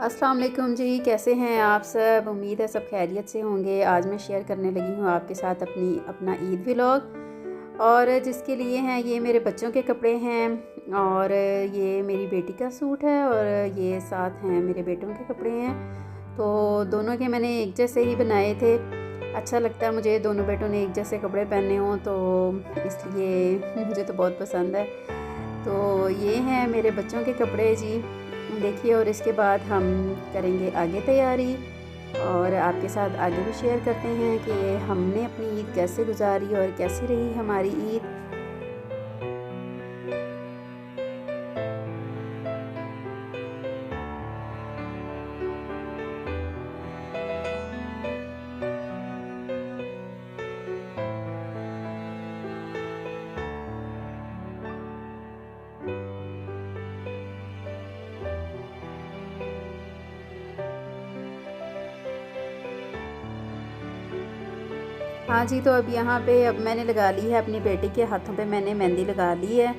अस्सलाम वालेकुम जी, कैसे हैं आप सब। उम्मीद है सब खैरियत से होंगे। आज मैं शेयर करने लगी हूँ आपके साथ अपना ईद व्लॉग, और जिसके लिए हैं ये मेरे बच्चों के कपड़े हैं, और ये मेरी बेटी का सूट है, और ये साथ हैं मेरे बेटों के कपड़े हैं। तो दोनों के मैंने एक जैसे ही बनाए थे। अच्छा लगता है मुझे दोनों बेटों ने एक जैसे कपड़े पहने हों, तो इसलिए मुझे तो बहुत पसंद है। तो ये हैं मेरे बच्चों के कपड़े जी, देखिए। और इसके बाद हम करेंगे आगे तैयारी, और आपके साथ आगे भी शेयर करते हैं कि हमने अपनी ईद कैसे गुजारी और कैसी रही हमारी ईद। हाँ जी, तो अब यहाँ पे मैंने लगा ली है अपनी बेटी के हाथों पे, मैंने मेहंदी लगा ली है।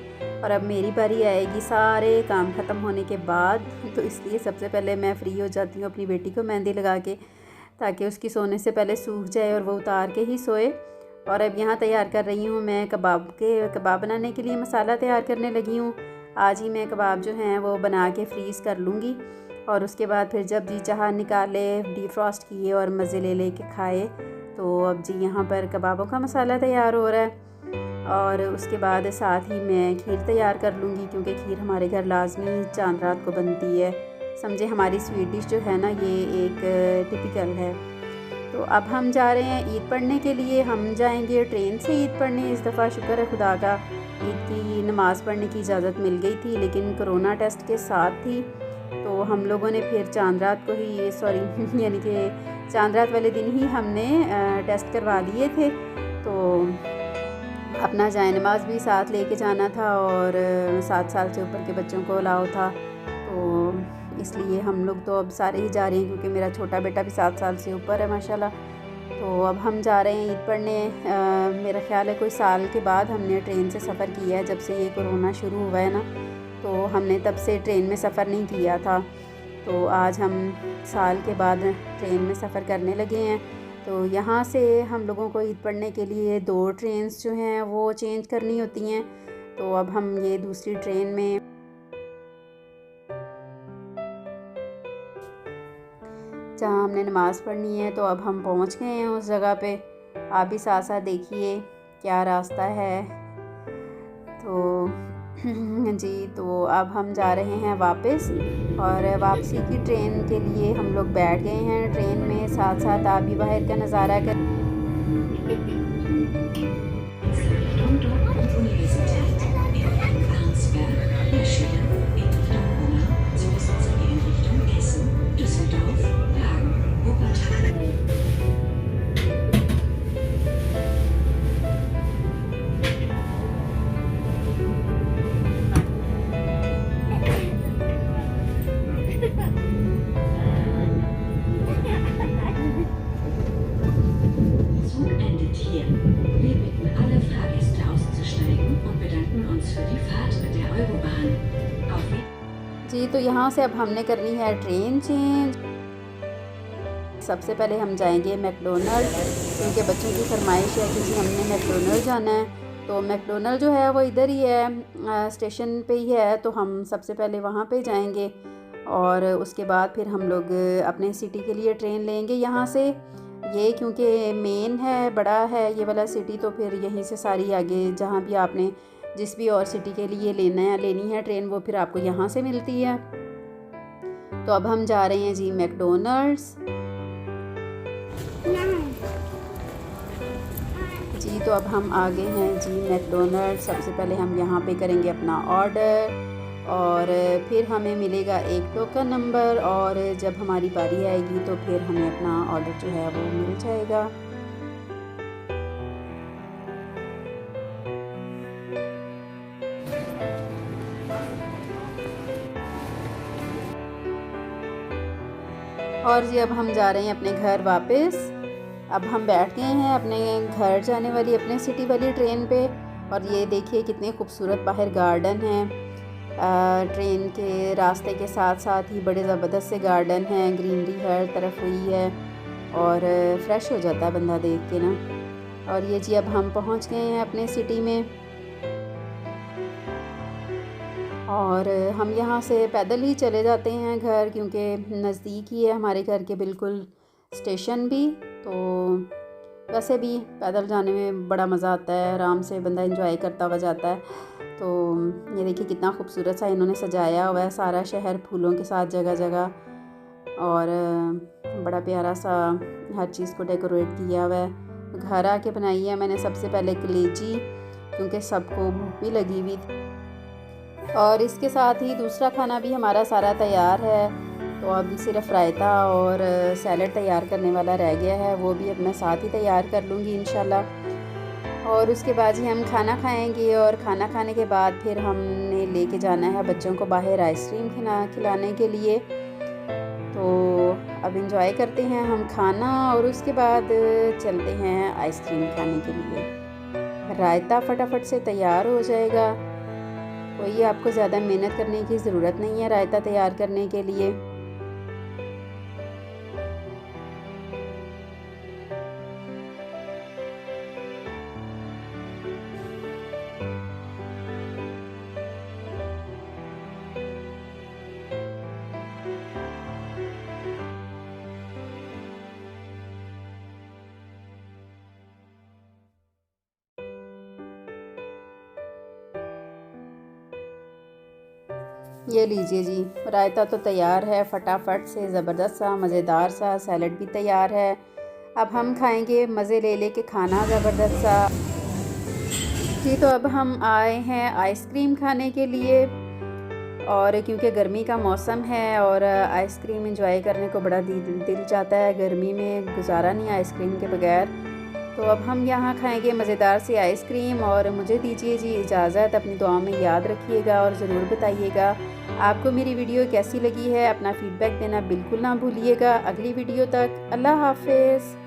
और अब मेरी बारी आएगी सारे काम ख़त्म होने के बाद। तो इसलिए सबसे पहले मैं फ़्री हो जाती हूँ अपनी बेटी को मेहंदी लगा के, ताकि उसकी सोने से पहले सूख जाए और वो उतार के ही सोए। और अब यहाँ तैयार कर रही हूँ मैं कबाब बनाने के लिए मसाला तैयार करने लगी हूँ। आज ही मैं कबाब जो हैं वो बना के फ्रीज़ कर लूँगी, और उसके बाद फिर जब जी चाहा निकाले, डीफ्रॉस्ट किए और मज़े ले के खाए। तो अब जी यहाँ पर कबाबों का मसाला तैयार हो रहा है, और उसके बाद साथ ही मैं खीर तैयार कर लूँगी, क्योंकि खीर हमारे घर लाजमी चांद रात को बनती है। समझे हमारी स्वीट डिश जो है ना, ये एक टिपिकल है। तो अब हम जा रहे हैं ईद पढ़ने के लिए। हम जाएंगे ट्रेन से ईद पढ़ने। इस दफ़ा शुक्र है खुदा का, ईद की नमाज़ पढ़ने की इजाज़त मिल गई थी, लेकिन कोरोना टेस्ट के साथ थी। तो हम लोगों ने फिर चांद रात को ही यानी कि चांद रात वाले दिन ही हमने टेस्ट करवा लिए थे। तो अपना जाए नमाज भी साथ लेके जाना था, और 7 साल से ऊपर के बच्चों को अलाउ था। तो इसलिए हम लोग तो अब सारे ही जा रहे हैं, क्योंकि मेरा छोटा बेटा भी 7 साल से ऊपर है माशाल्लाह। तो अब हम जा रहे हैं ईद पढ़ने। मेरा ख़्याल है कोई साल के बाद हमने ट्रेन से सफ़र किया है, जब से ये कोरोना शुरू हुआ है ना। तो हमने तब से ट्रेन में सफ़र नहीं किया था। तो आज हम साल के बाद ट्रेन में सफ़र करने लगे हैं। तो यहाँ से हम लोगों को ईद पढ़ने के लिए 2 ट्रेन्स जो हैं वो चेंज करनी होती हैं। तो अब हम ये दूसरी ट्रेन में जहाँ हमने नमाज़ पढ़नी है, तो अब हम पहुँच गए हैं उस जगह पे। आप भी साथ साथ देखिए क्या रास्ता है। तो जी, तो अब हम जा रहे हैं वापस, और वापसी की ट्रेन के लिए हम लोग बैठ गए हैं ट्रेन में। साथ साथ आप भी बाहर का नज़ारा कर। जी, तो यहाँ से अब हमने करनी है ट्रेन चेंज। सबसे पहले हम जाएंगे मैकडोनल्ड, क्योंकि बच्चों की फरमाइश है कि जी हमने मैकडोनल्ड जाना है। तो मैकडोनल्ड जो है वो इधर ही है, स्टेशन पे ही है। तो हम सबसे पहले वहाँ पे जाएंगे, और उसके बाद फिर हम लोग अपने सिटी के लिए ट्रेन लेंगे यहाँ से। ये क्योंकि मेन है, बड़ा है ये वाला सिटी, तो फिर यहीं से सारी आगे जहाँ भी आपने जिस भी और सिटी के लिए लेनी है ट्रेन, वो फिर आपको यहाँ से मिलती है। तो अब हम जा रहे हैं जी मैकडोनल्ड्स जी। तो अब हम आ गए हैं जी मैकडोनल्ड। सबसे पहले हम यहाँ पे करेंगे अपना ऑर्डर, और फिर हमें मिलेगा एक टोकन नंबर, और जब हमारी बारी आएगी तो फिर हमें अपना ऑर्डर जो है वो मिल जाएगा। और जी अब हम जा रहे हैं अपने घर वापस। अब हम बैठ गए हैं अपने घर जाने वाली अपने सिटी वाली ट्रेन पे। और ये देखिए कितने खूबसूरत बाहर गार्डन हैं। ट्रेन के रास्ते के साथ साथ ही बड़े ज़बरदस्त से गार्डन हैं, ग्रीनरी हर तरफ हुई है और फ्रेश हो जाता है बंदा देख के ना। और ये जी अब हम पहुंच गए हैं अपने सिटी में और हम यहाँ से पैदल ही चले जाते हैं घर, क्योंकि नज़दीक ही है हमारे घर के बिल्कुल स्टेशन भी। तो वैसे भी पैदल जाने में बड़ा मज़ा आता है, आराम से बंदा एंजॉय करता हुआ जाता है। तो ये देखिए कितना खूबसूरत सा इन्होंने सजाया हुआ है सारा शहर फूलों के साथ जगह जगह, और बड़ा प्यारा सा हर चीज़ को डेकोरेट किया हुआ है। घर आके बनाई है मैंने सबसे पहले कलेजी, क्योंकि सबको भूख भी लगी हुई थी। और इसके साथ ही दूसरा खाना भी हमारा सारा तैयार है। तो अब सिर्फ रायता और सैलड तैयार करने वाला रह गया है, वो भी अब मैं साथ ही तैयार कर लूँगी इंशाल्लाह। और उसके बाद ही हम खाना खाएंगे और खाना खाने के बाद फिर हमने लेके जाना है बच्चों को बाहर आइसक्रीम खिलाने के लिए। तो अब इंजॉय करते हैं हम खाना और उसके बाद चलते हैं आइसक्रीम खाने के लिए। रायता फटाफट से तैयार हो जाएगा, कोई आपको ज़्यादा मेहनत करने की ज़रूरत नहीं है रायता तैयार करने के लिए। ये लीजिए जी, रायता तो तैयार है फटाफट से, ज़बरदस्त सा मज़ेदार सा। सैलड भी तैयार है। अब हम खाएंगे मज़े ले ले के खाना ज़बरदस्त सा जी। तो अब हम आए हैं आइसक्रीम खाने के लिए, और क्योंकि गर्मी का मौसम है और आइसक्रीम एंजॉय करने को बड़ा दिल चाहता है, गर्मी में गुजारा नहीं आइसक्रीम के बगैर। तो अब हम यहाँ खाएंगे मज़ेदार सी आइसक्रीम, और मुझे दीजिए जी इजाज़त। अपनी दुआ में याद रखिएगा और ज़रूर बताइएगा आपको मेरी वीडियो कैसी लगी है। अपना फ़ीडबैक देना बिल्कुल ना भूलिएगा। अगली वीडियो तक अल्लाह हाफ़िज़।